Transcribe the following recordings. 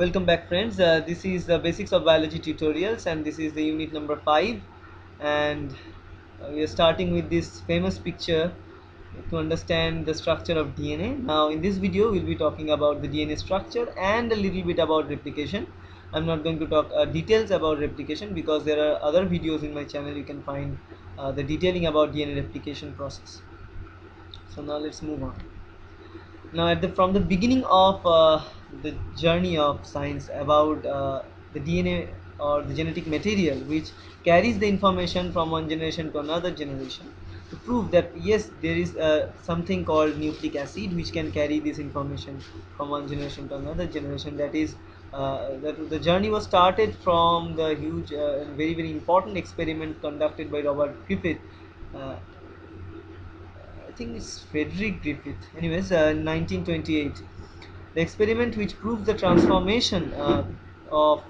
Welcome back, friends. This is the basics of biology tutorials, and this is the unit number 5. And we are starting with this famous picture to understand the structure of DNA. Now, in this video, we'll be talking about the DNA structure and a little bit about replication. I'm not going to talk details about replication because there are other videos in my channel. You can find the detailing about DNA replication process. So now let's move on. Now from the beginning of the journey of science about the DNA or the genetic material which carries the information from one generation to another generation, to prove that yes, there is something called nucleic acid which can carry this information from one generation to another generation. That is that the journey was started from the huge very important experiment conducted by Robert Griffith. uh, I think it's Frederick Griffith. Anyways, 1928. The experiment which proves the transformation of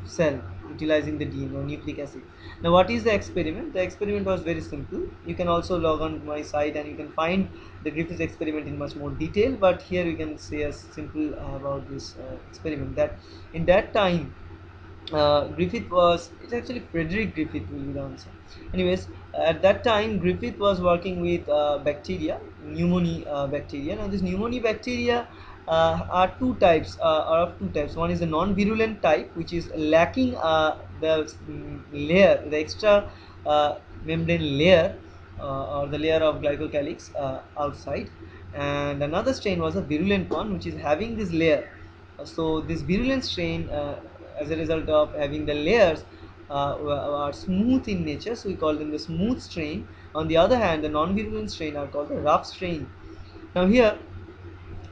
cell utilizing the DNA or nucleic acid. Now, what is the experiment? The experiment was very simple. You can also log on my site and you can find the Griffith experiment in much more detail. But here we can say a simple about this experiment, that in that time Griffith was, it's actually Frederick Griffith will be the answer. Anyways, at that time Griffith was working with bacteria, pneumonia bacteria. Now this pneumonia bacteria are two types, are of two types. One is the non-virulent type, which is lacking the layer, the extra membrane layer or the layer of glycocalyx outside, and another strain was a virulent one, which is having this layer. So this virulent strain, as a result of having the layers, are smooth in nature, so we call them the smooth strain. On the other hand, the non-virulent strain are called the rough strain. Now here,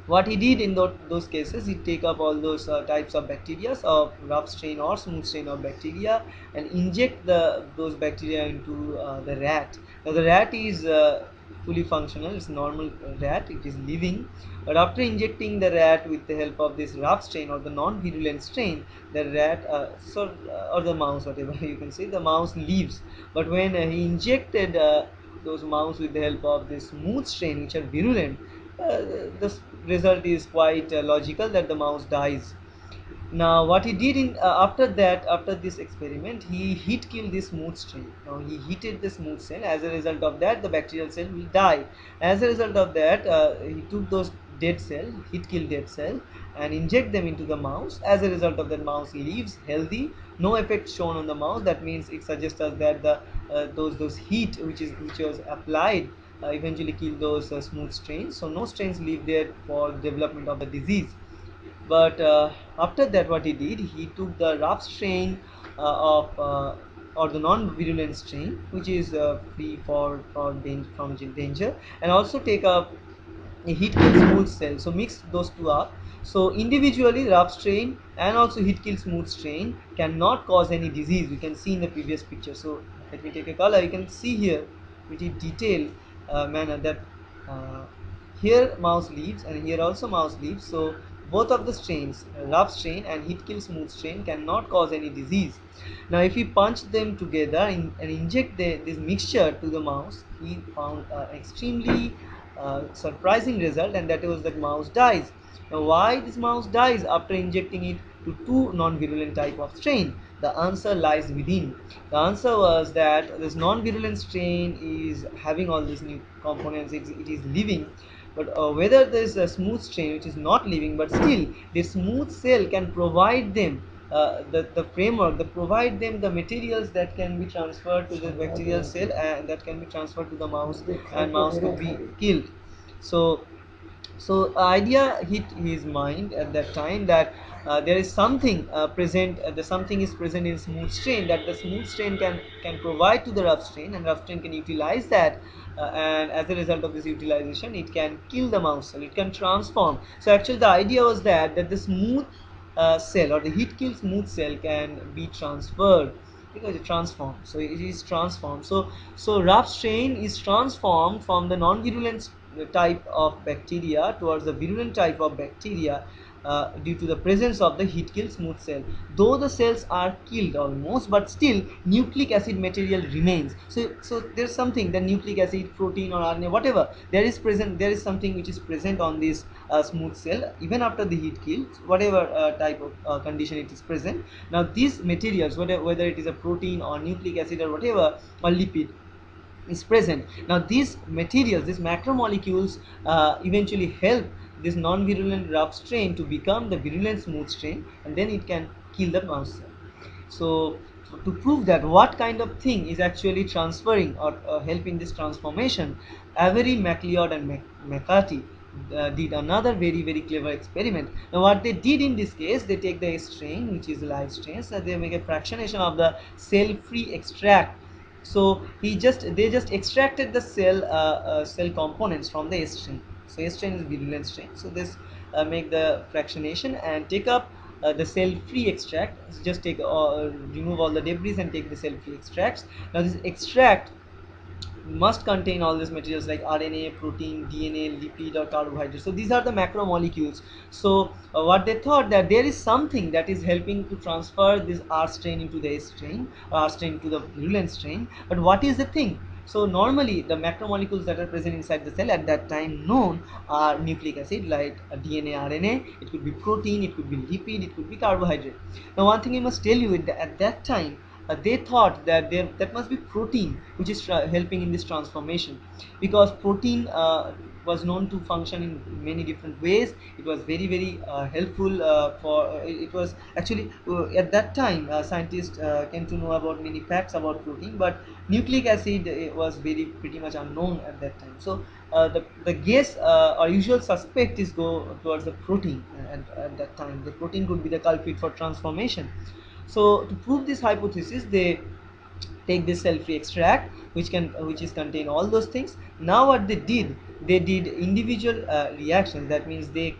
what he did in those cases, he take up all those types of bacteria of rough strain or smooth strain of bacteria and inject those bacteria into the rat. Now the rat is fully functional, it's normal rat, it is living, but after injecting the rat with the help of this rough strain or the non-virulent strain, the rat or the mouse, whatever you can say, the mouse leaves. But when he injected those mouse with the help of this smooth strain which are virulent, the result is quite logical, that the mouse dies. Now what he did in after that, after this experiment, he heat killed this smooth strain. Now he heated the smooth cell. As a result of that, the bacterial cell will die. As a result of that, he took those dead cell, heat killed dead cell, and inject them into the mouse. As a result of that, mouse lives healthy, no effect shown on the mouse. That means it suggests us that the those heat which was applied eventually kill those smooth strains, so no strains live there for development of the disease. But after that, what he did, he took the rough strain of or the non-virulent strain, which is free from danger, and also take a heat kill smooth cell, so mix those two up. So individually rough strain and also heat kill smooth strain cannot cause any disease. We can see in the previous picture. So let me take a color. You can see here pretty detailed manner that uh, here mouse leaves and here also mouse leaves. So both of the strains, rough strain and heat kill smooth strain, cannot cause any disease. Now if we punch them together and inject this mixture to the mouse, he found extremely surprising result, and that was that mouse dies. Now why this mouse dies after injecting it to two non-virulent type of strain? The answer lies within. The answer was that this non-virulent strain is having all these new components, it is living, but whether there is a smooth strain which is not living, but still the smooth cell can provide them the framework, that provide them the materials that can be transferred to the bacterial cell and that can be transferred to the mouse, and mouse could be killed. So idea hit his mind at that time, that there is something present, the something is present in smooth strain, that the smooth strain can provide to the rough strain, and rough strain can utilize that, and as a result of this utilization, it can kill the mouse cell, it can transform. So actually the idea was that the smooth cell or the heat kill smooth cell can be transferred, because it transforms, so it is transformed. So rough strain is transformed from the non-virulent type of bacteria towards the virulent type of bacteria due to the presence of the heat kill smooth cell. Though the cells are killed almost, but still nucleic acid material remains. So there's something, the nucleic acid, protein or RNA, whatever there is present, there is something which is present on this smooth cell even after the heat kill, whatever type of condition it is present. Now these materials, whether it is a protein or nucleic acid or whatever, or lipid, is present. Now these materials, these macromolecules, eventually help this non-virulent rough strain to become the virulent smooth strain, and then it can kill the mouse cell. So to prove that what kind of thing is actually transferring or helping this transformation, Avery, MacLeod and McCarthy did another very clever experiment. Now what they did in this case, they take the strain, which is a live strain, so they make a fractionation of the cell-free extract. So they just extracted the cell components from the S strain. So S strain is virulent strain. So this make the fractionation and take up the cell-free extract. So just take remove all the debris and take the cell-free extracts. Now this extract must contain all these materials like RNA, protein, DNA, lipid or carbohydrate. So these are the macromolecules. So what they thought, that there is something that is helping to transfer this R strain into the S strain, R strain into the virulent strain. But what is the thing? So normally the macromolecules that are present inside the cell at that time known are nucleic acid, like DNA, RNA. It could be protein, it could be lipid, it could be carbohydrate. Now one thing I must tell you, at that time they thought that that must be protein which is helping in this transformation, because protein was known to function in many different ways. It was very helpful for it was actually at that time scientists came to know about many facts about protein, but nucleic acid was pretty much unknown at that time. So the guess or usual suspect is go towards the protein. At that time the protein could be the culprit for transformation. So to prove this hypothesis, they take this cell-free extract which is contain all those things. Now what they did, they did individual reactions. That means they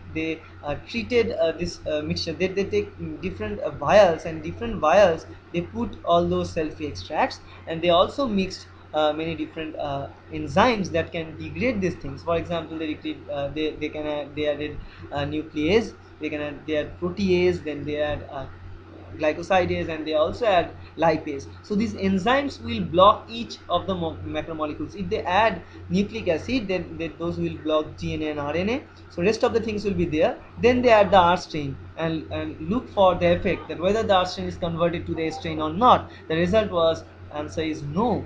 treated this mixture. They take different vials, and different vials they put all those cell-free extracts, and they also mixed many different enzymes that can degrade these things. For example, they added nuclease, they add protease, then they add glycosidase, and they also add lipase. So these enzymes will block each of the macromolecules. If they add nucleic acid, then those will block DNA and RNA. So rest of the things will be there. Then they add the R strain and look for the effect, that whether the R strain is converted to the S strain or not. The result was, answer is no.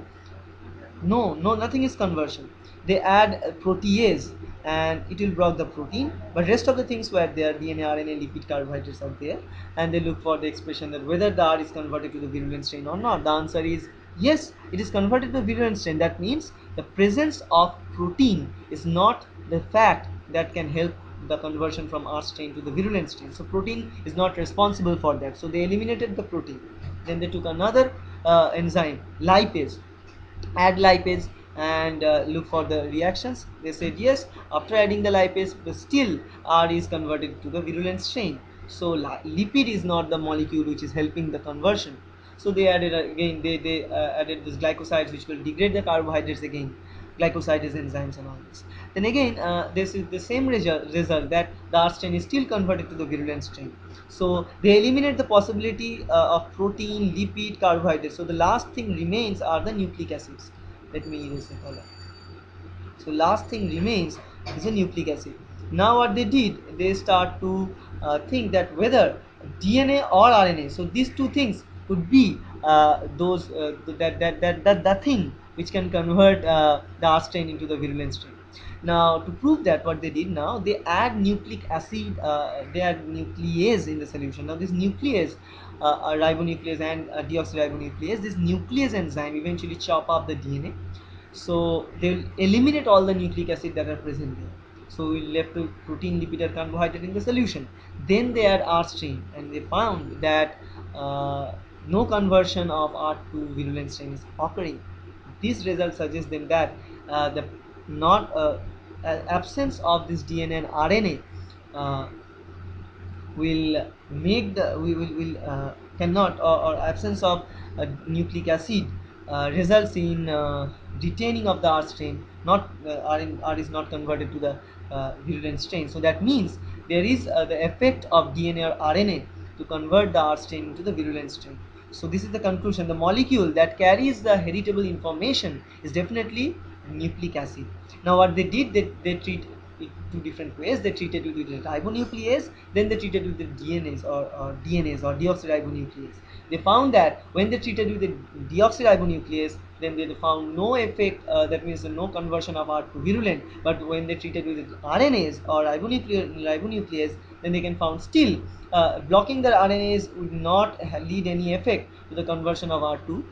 Nothing is conversion. They add protease and it will block the protein, but rest of the things were there, DNA, RNA, lipid, carbohydrates are there, and they look for the expression that whether the R is converted to the virulent strain or not. The answer is yes, it is converted to the virulent strain. That means the presence of protein is not the fact that can help the conversion from R strain to the virulent strain. So protein is not responsible for that. So they eliminated the protein. Then they took another enzyme, lipase, add lipase and look for the reactions. They said yes, after adding the lipase, but still R is converted to the virulent strain. So lipid is not the molecule which is helping the conversion. So they added again, they added this glycosides which will degrade the carbohydrates again, glycosidase enzymes and all this. Then again this is the same result, that the R strain is still converted to the virulent strain. So they eliminate the possibility of protein, lipid, carbohydrates. So the last thing remains are the nucleic acids. Let me erase the color. So last thing remains is a nucleic acid. Now what they did, they start to think that whether DNA or RNA, so these two things could be those that thing which can convert the R strain into the virulent strain. Now to prove that, what they did, now they add nucleic acid, they add nuclease in the solution. Now this nuclease, ribonuclease and deoxyribonuclease, this nuclease enzyme eventually chop up the DNA. So they will eliminate all the nucleic acid that are present there. So we left with protein, lipid and carbohydrate in the solution. Then they add R strain, and they found that no conversion of R to virulent strain is occurring. This result suggests then that the not absence of this DNA and RNA will make the will cannot, or absence of nucleic acid results in retaining of the R strain, not R is not converted to the virulent strain. So that means there is the effect of DNA or RNA to convert the R strain into the virulent strain. So this is the conclusion. The molecule that carries the heritable information is definitely nucleic acid. Now what they did, they treat it two different ways. They treated with the ribonuclease, then they treated with the DNAs or DNAs or deoxyribonuclease. They found that when they treated with the deoxyribonuclease, then they found no effect, that means no conversion of R to virulent. But when they treated with the RNAs or ribonuclease, then they can found still blocking the RNAs would not lead any effect to the conversion of R to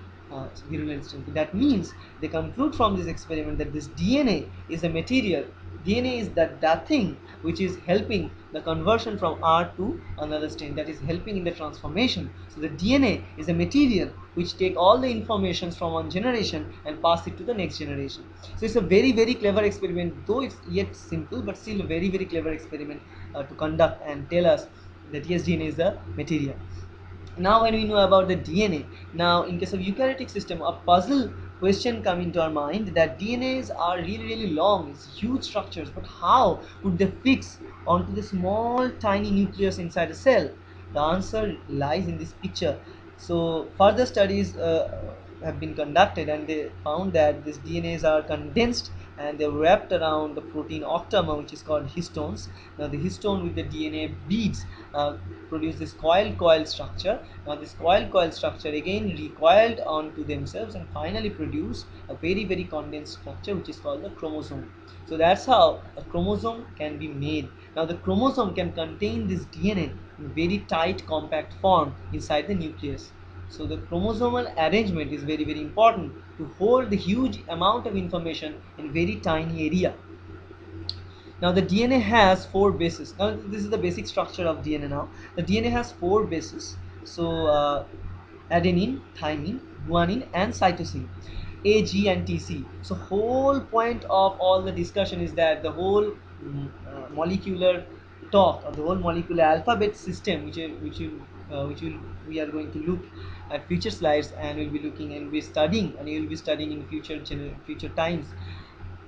virulent strain. That means they conclude from this experiment that this DNA is a material. DNA is that thing which is helping the conversion from R to another strain, that is helping in the transformation. So the DNA is a material which take all the informations from one generation and pass it to the next generation. So it's a very clever experiment, though it's yet simple, but still a very clever experiment to conduct and tell us that yes, DNA is a material. Now when we know about the DNA, now in case of eukaryotic system, a puzzle question come into our mind that DNAs are really long, it's huge structures, but how would they fix onto the small tiny nucleus inside a cell? The answer lies in this picture. So further studies have been conducted, and they found that these DNAs are condensed and they're wrapped around the protein octamer, which is called histones. Now the histone with the DNA beads produce this coil structure. Now this coil structure again recoiled onto themselves and finally produce a very condensed structure, which is called the chromosome. So that's how a chromosome can be made. Now the chromosome can contain this DNA in very tight compact form inside the nucleus. So the chromosomal arrangement is very important to hold the huge amount of information in very tiny area. Now the DNA has four bases. Now this is the basic structure of DNA. Now the DNA has four bases. So adenine, thymine, guanine, and cytosine, A, G, and TC. So whole point of all the discussion is that the whole molecular talk, or the whole molecular alphabet system, which we are going to look at future slides, and we'll be looking and be studying, and you will be studying in future times.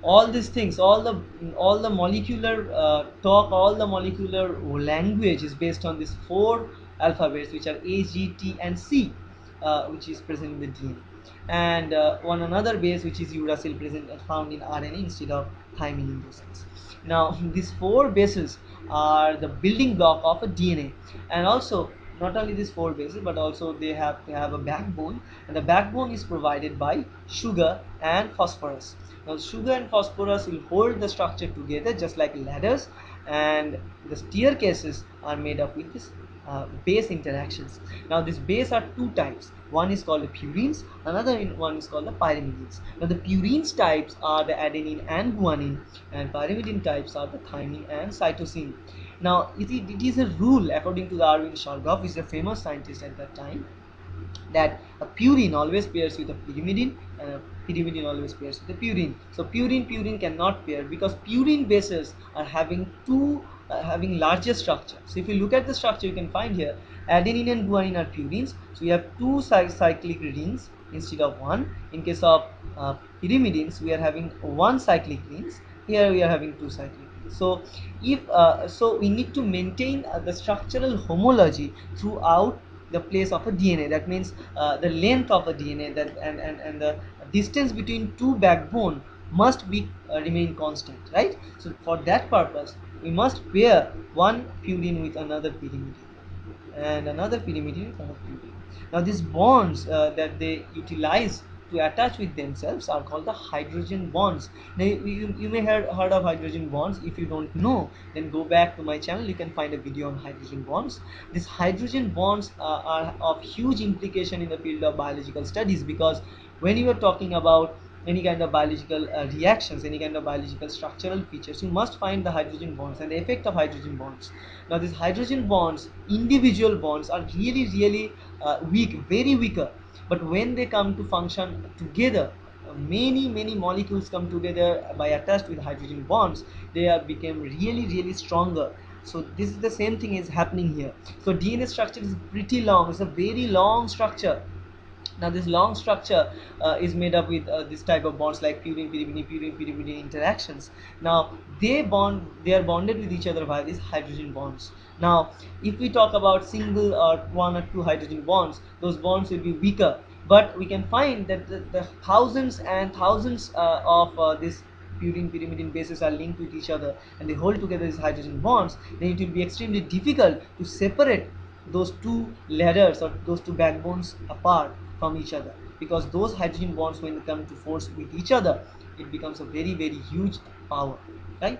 All these things, all the molecular talk, all the molecular language is based on these four alphabets, which are A, G, T, and C, which is present in the DNA, and one another base, which is uracil, present found in RNA instead of thymine in those cells. Now these four bases are the building block of a DNA, and also not only these four bases, but also they have a backbone, and the backbone is provided by sugar and phosphorus. Now sugar and phosphorus will hold the structure together just like ladders, and the staircases are made up with this base interactions. Now these base are two types. One is called the purines, another one is called the pyrimidines. Now the purines types are the adenine and guanine, and pyrimidine types are the thymine and cytosine. Now it is a rule according to the Arvind Shargov, who is a famous scientist at that time, that a purine always pairs with a pyrimidine, and a pyrimidine always pairs with a purine. So purine cannot pair, because purine bases are having having larger structure. So if you look at the structure, you can find here adenine and guanine are purines. So we have two cyclic rings instead of one. In case of pyrimidines, we are having one cyclic rings. Here we are having two cyclic rings. So if so we need to maintain the structural homology throughout the place of a DNA. That means the length of a DNA, that and the distance between two backbone must be remain constant, right? So for that purpose, we must pair one purine with another pyrimidine, and another pyrimidine with another purine. Now these bonds that they utilize to attach with themselves are called the hydrogen bonds. Now you may have heard of hydrogen bonds. If you don't know, then go back to my channel, you can find a video on hydrogen bonds. These hydrogen bonds are of huge implication in the field of biological studies, because when you are talking about any kind of biological reactions, any kind of biological structural features, you must find the hydrogen bonds and the effect of hydrogen bonds. Now these hydrogen bonds, individual bonds, are really weak, very weaker, but when they come to function together, many molecules come together by attached with hydrogen bonds, they are become really stronger. So this is the same thing is happening here. So DNA structure is pretty long, it's a very long structure. Now this long structure is made up with this type of bonds like purine pyrimidine interactions. Now they are bonded with each other by these hydrogen bonds. Now if we talk about single or one or two hydrogen bonds, those bonds will be weaker, but we can find that the thousands and thousands of this purine pyrimidine bases are linked with each other and they hold together these hydrogen bonds. Then it will be extremely difficult to separate those two ladders or those two backbones apart from each other, because those hydrogen bonds, when they come to force with each other, it becomes a very huge power, right?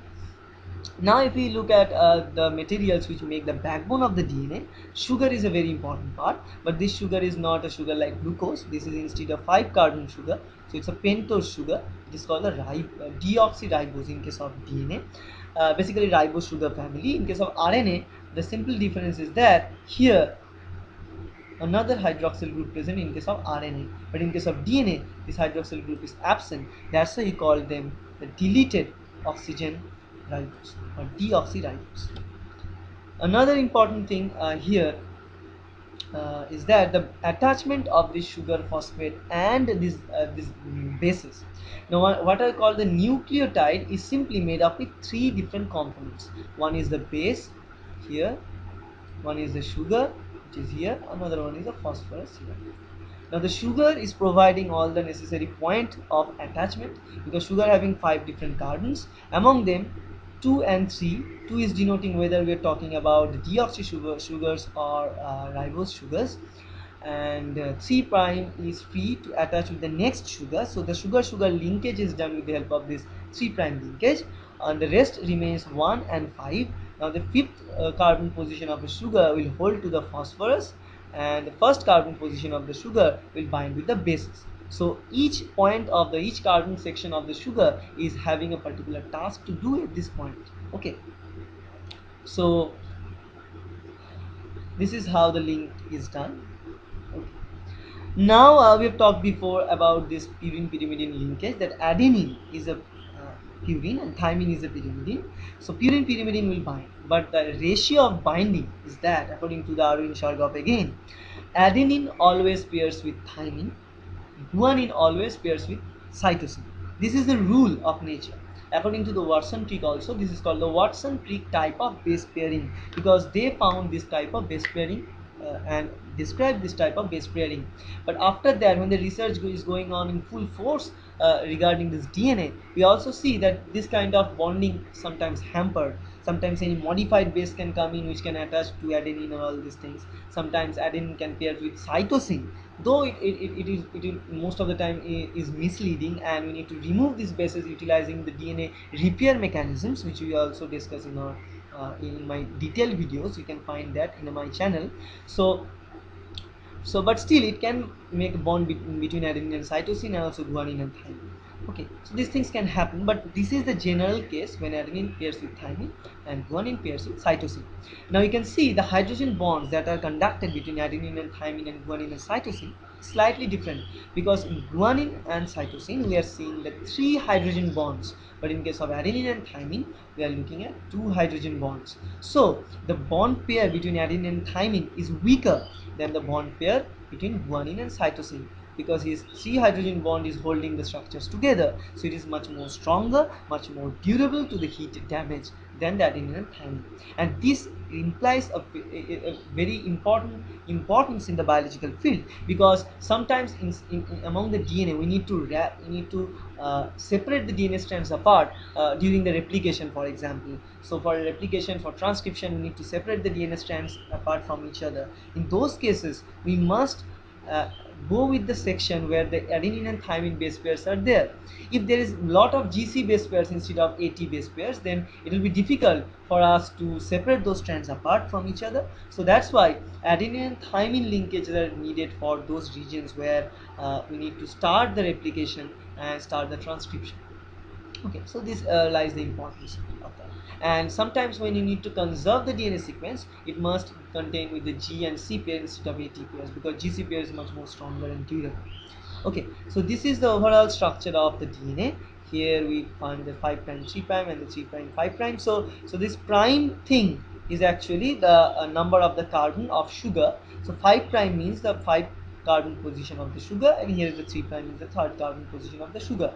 Now if we look at the materials which make the backbone of the DNA, sugar is a very important part, but this sugar is not a sugar like glucose. This is instead of 5 carbon sugar, so it's a pentose sugar. It is called a deoxyribose in case of DNA. Basically ribose sugar family. In case of RNA, the simple difference is that here another hydroxyl group present in case of RNA, but in case of DNA this hydroxyl group is absent. That's why you call them the deleted oxygen ribose or deoxyribose. Another important thing here is that the attachment of this sugar phosphate and this bases. Now what I call the nucleotide is simply made up with three different components. One is the base here, one is the sugar which is here, another one is the phosphorus here. Now the sugar is providing all the necessary point of attachment, because sugar having 5 different carbons, among them 2 and 3. 2 is denoting whether we are talking about the deoxy sugars or ribose sugars, and 3 prime is free to attach with the next sugar. So the sugar linkage is done with the help of this 3 prime linkage, and the rest remains 1 and 5. Now the fifth carbon position of the sugar will hold to the phosphorus, and the first carbon position of the sugar will bind with the bases. So each point of the each carbon section of the sugar is having a particular task to do at this point. Okay, so this is how the link is done. Okay. Now we have talked before about this purine pyrimidine linkage, that adenine is a purine and thymine is a pyrimidine. So purine pyrimidine will bind, but the ratio of binding is that, according to the Arvind-Shargop again, adenine always pairs with thymine, guanine always pairs with cytosine. This is the rule of nature. According to the Watson-Crick also, this is called the Watson-Crick type of base pairing, because they found this type of base pairing and describe this type of base pairing. But after that, when the research is going on in full force regarding this DNA, we also see that this kind of bonding sometimes hampered. Sometimes any modified base can come in which can attach to adenine or all these things. Sometimes adenine can pair with cytosine, though it is most of the time is misleading, and we need to remove these bases utilizing the DNA repair mechanisms, which we also discuss in our in my detailed videos. You can find that in my channel. So but still it can make a bond between adenine and cytosine, and also guanine and thymine. Okay, so these things can happen, but this is the general case when adenine pairs with thymine and guanine pairs with cytosine. Now you can see the hydrogen bonds that are conducted between adenine and thymine and guanine and cytosine slightly different, because in guanine and cytosine we are seeing the 3 hydrogen bonds, but in case of adenine and thymine we are looking at 2 hydrogen bonds. So the bond pair between adenine and thymine is weaker than the bond pair between guanine and cytosine, because his 3 hydrogen bond is holding the structures together, so it is much more stronger, much more durable to the heat damage than the adenine and thymine. And this implies a very important importance in the biological field, because sometimes in among the DNA we need to separate the DNA strands apart during the replication, for example. So for replication, for transcription, we need to separate the DNA strands apart from each other. In those cases we must uh, go with the section where the adenine and thymine base pairs are there. If there is a lot of GC base pairs instead of AT base pairs, then it will be difficult for us to separate those strands apart from each other. So that's why adenine and thymine linkages are needed for those regions where we need to start the replication and start the transcription. Okay, so this lies the importance of that. And sometimes when you need to conserve the DNA sequence, it must contain with the G and C pair instead of AT pairs, because GC pair is much more stronger and durable. Okay, so this is the overall structure of the DNA. Here we find the 5 prime 3 prime and the 3 prime 5 prime. So this prime thing is actually the number of the carbon of sugar. So 5 prime means the 5 carbon position of the sugar, and here is the 3' is the third carbon position of the sugar.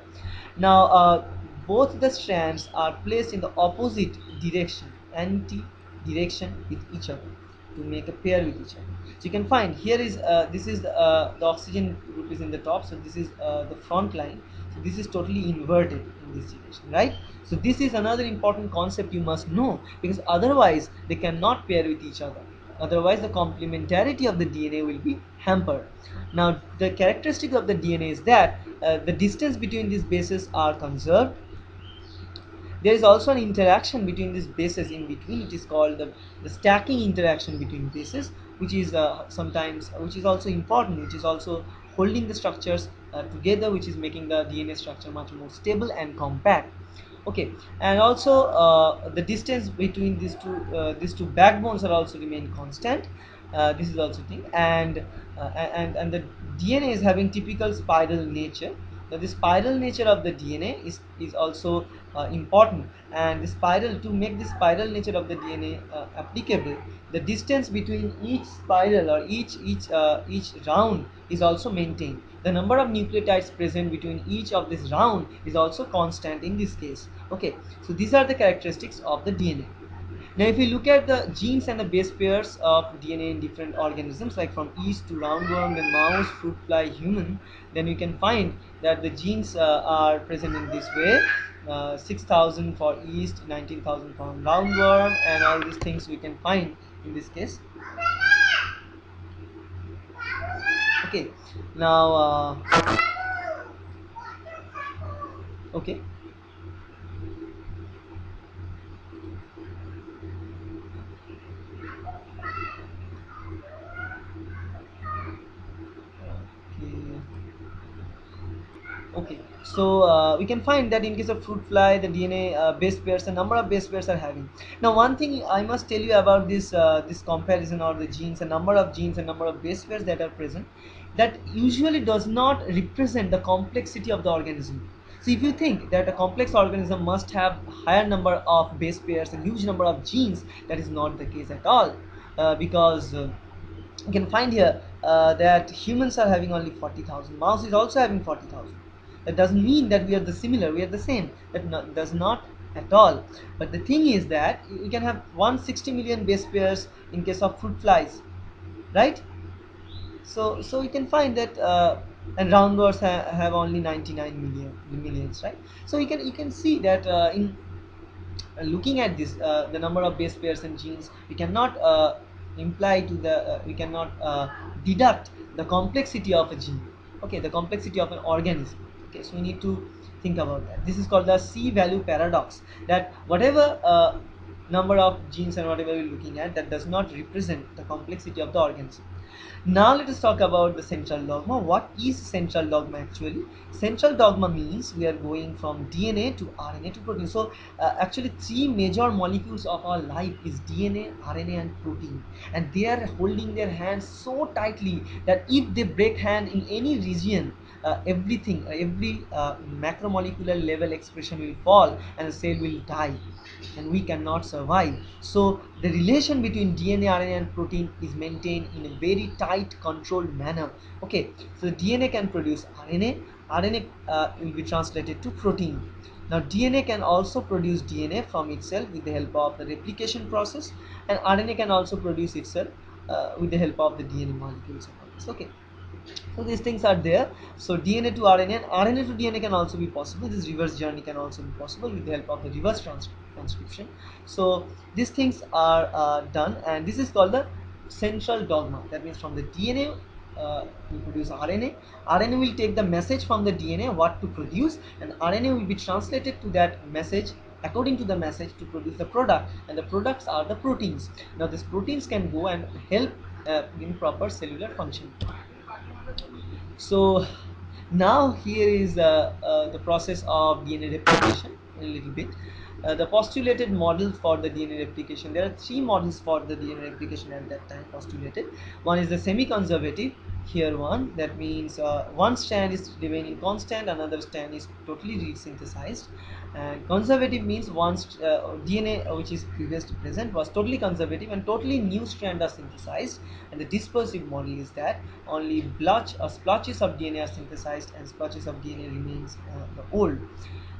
Now both the strands are placed in the opposite direction, anti-direction with each other, to make a pair with each other. So you can find here is this is the oxygen group is in the top, so this is the front line, so this is totally inverted in this direction, right? So this is another important concept you must know, because otherwise they cannot pair with each other, otherwise the complementarity of the DNA will be hampered. Now the characteristic of the DNA is that the distance between these bases are conserved. There is also an interaction between these bases in between. It is called the stacking interaction between bases, which is sometimes, which is also important, which is also holding the structures together, which is making the DNA structure much more stable and compact. Okay, and also the distance between these two backbones are also remain constant. This is also thing, and the DNA is having typical spiral nature. Now the spiral nature of the DNA is also important, and the spiral, to make the spiral nature of the DNA applicable, the distance between each spiral or each round is also maintained. The number of nucleotides present between each of this round is also constant in this case. Okay, so these are the characteristics of the DNA. Now if you look at the genes and the base pairs of DNA in different organisms, like from yeast to roundworm, then mouse, fruit fly, human, then you can find that the genes are present in this way. 6,000 for yeast, 19,000 for roundworm, and all these things we can find in this case. Okay, now okay. Okay. Okay, so we can find that in case of fruit fly, the DNA base pairs, the number of base pairs are having. Now, one thing I must tell you about this comparison, or the genes, the number of genes and number of base pairs that are present, that usually does not represent the complexity of the organism. So, if you think that a complex organism must have higher number of base pairs and huge number of genes, that is not the case at all, because you can find here that humans are having only 40,000, mouse is also having 40,000. That doesn't mean that we are the similar, we are the same. That does not at all. But the thing is that you can have 160 million base pairs in case of fruit flies, right? So you can find that and roundworms have only 99 millions, right? So you can see that in looking at this, the number of base pairs and genes, we cannot imply to the we cannot deduct the complexity of a gene. Okay, the complexity of an organism. Okay, so we need to think about that. This is called the C value paradox, that whatever number of genes and whatever we're looking at, that does not represent the complexity of the organism. Now let us talk about the central dogma. What is central dogma actually? Central dogma means we are going from DNA to RNA to protein. So actually three major molecules of our life is DNA, RNA and protein, and they are holding their hands so tightly that if they break hand in any region, everything, every macromolecular level expression will fall and the cell will die and we cannot survive. So the relation between DNA, RNA and protein is maintained in a very tight controlled manner. Okay, so the DNA can produce RNA, RNA will be translated to protein. Now DNA can also produce DNA from itself with the help of the replication process, and RNA can also produce itself with the help of the DNA molecules. Okay, so these things are there. So DNA to RNA and RNA to DNA can also be possible. This reverse journey can also be possible with the help of the reverse transcription. So these things are done, and this is called the central dogma. That means from the DNA we produce RNA. RNA will take the message from the DNA what to produce, and RNA will be translated to that message, according to the message, to produce the product, and the products are the proteins. Now these proteins can go and help in proper cellular function. So now here is the process of DNA replication in a little bit. The postulated model for the DNA replication. There are three models for the DNA replication at that time postulated. One is the semi-conservative, here one, that means one strand is remaining constant, another strand is totally resynthesized. And conservative means DNA which is previously present was totally conservative and totally new strand are synthesized. And the dispersive model is that only splotches of DNA are synthesized and splotches of DNA remains the old.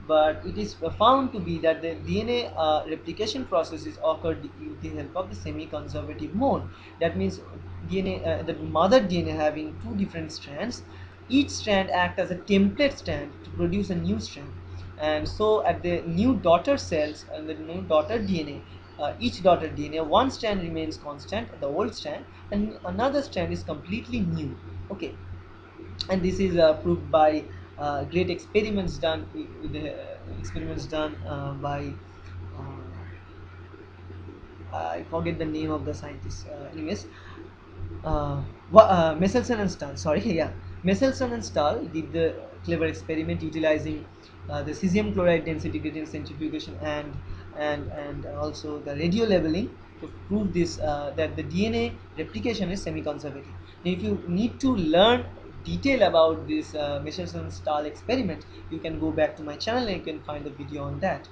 But it is found to be that the DNA replication processes occurred with the help of the semi-conservative mode. That means the mother DNA having two different strands, each strand acts as a template strand to produce a new strand. And so at the new daughter cells and the new daughter DNA, each daughter DNA, one strand remains constant, the old strand, and another strand is completely new. Okay, and this is proved by great experiments done with the experiments done by I forget the name of the scientist. Anyways, Michelson and Stahl. Sorry, yeah, Michelson and Stahl did the clever experiment utilizing the cesium chloride density gradient centrifugation and also the radio labeling to prove this that the DNA replication is semi-conservative. Now, if you need to learn detail about this Michelson and Stahl experiment, you can go back to my channel and you can find a video on that.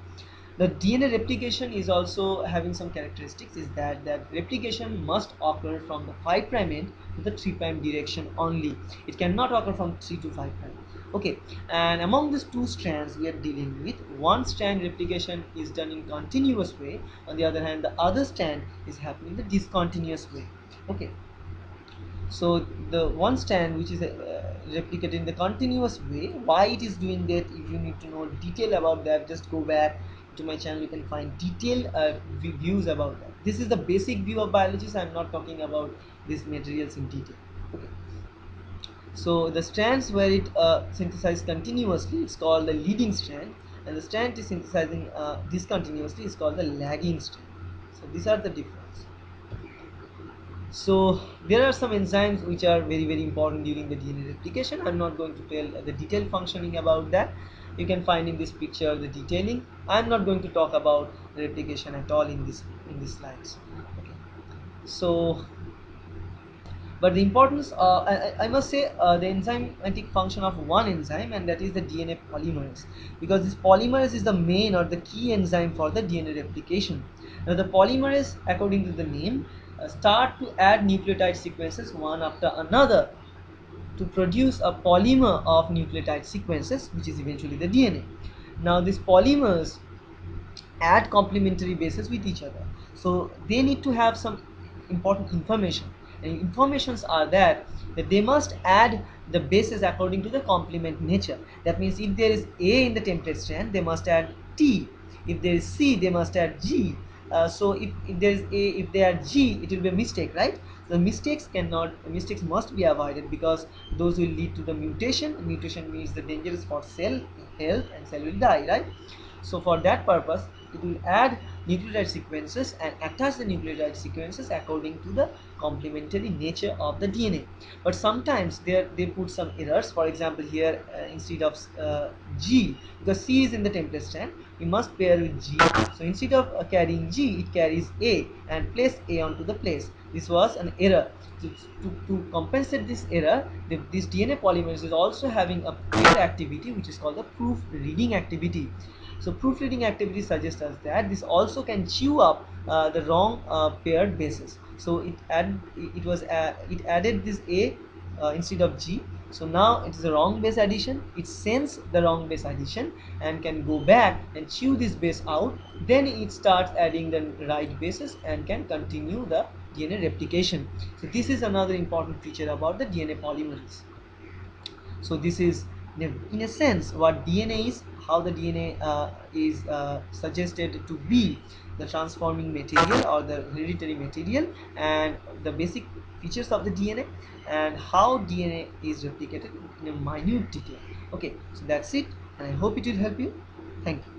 The DNA replication is also having some characteristics, is that replication must occur from the 5' end to the 3' direction only. It cannot occur from 3 to 5'. Okay, and among these two strands we are dealing with, one strand replication is done in continuous way, on the other hand the other strand is happening the discontinuous way. Okay, so the one strand which is replicated in the continuous way, why it is doing that, if you need to know detail about that, just go back to my channel, you can find detailed views about that. This is the basic view of biology, so I'm not talking about these materials in detail. Okay, so the strands where it synthesizes continuously, it's called the leading strand, and the strand is synthesizing discontinuously is called the lagging strand. So these are the difference. So there are some enzymes which are very important during the DNA replication. I'm not going to tell the detailed functioning about that. You can find in this picture the detailing. I'm not going to talk about replication at all in these slides. Okay. So but the importance, I must say, the enzymatic function of one enzyme, and that is the DNA polymerase, because this polymerase is the main or the key enzyme for the DNA replication. Now the polymerase, according to the name, start to add nucleotide sequences one after another to produce a polymer of nucleotide sequences, which is eventually the DNA. Now these polymers add complementary bases with each other, so they need to have some important information, and informations are that they must add the bases according to the complement nature. That means if there is A in the template strand, they must add T. If there is C, they must add G. So if there is A, if they add G, it will be a mistake, right? The mistakes must be avoided, because those will lead to the mutation. Mutation means the dangerous for cell health, and cell will die, right? So for that purpose, it will add nucleotide sequences and attach the nucleotide sequences according to the complementary nature of the DNA. But sometimes they put some errors. For example, here instead of G, because C is in the template strand, we must pair with G. So instead of carrying G, it carries A and place A onto the place. This was an error. To compensate this error, this DNA polymerase is also having a pair activity, which is called the proofreading activity. So proofreading activity suggests us that this also can chew up the wrong paired bases. So it added this A instead of G. So now it is a wrong base addition. It sends the wrong base addition and can go back and chew this base out. Then it starts adding the right bases and can continue the DNA replication. So this is another important feature about the DNA polymerase. So this is in a sense what DNA is, how the DNA is suggested to be the transforming material or the hereditary material, and the basic features of the DNA, and how DNA is replicated in a minute detail. Okay, so that's it, and I hope it will help you. Thank you.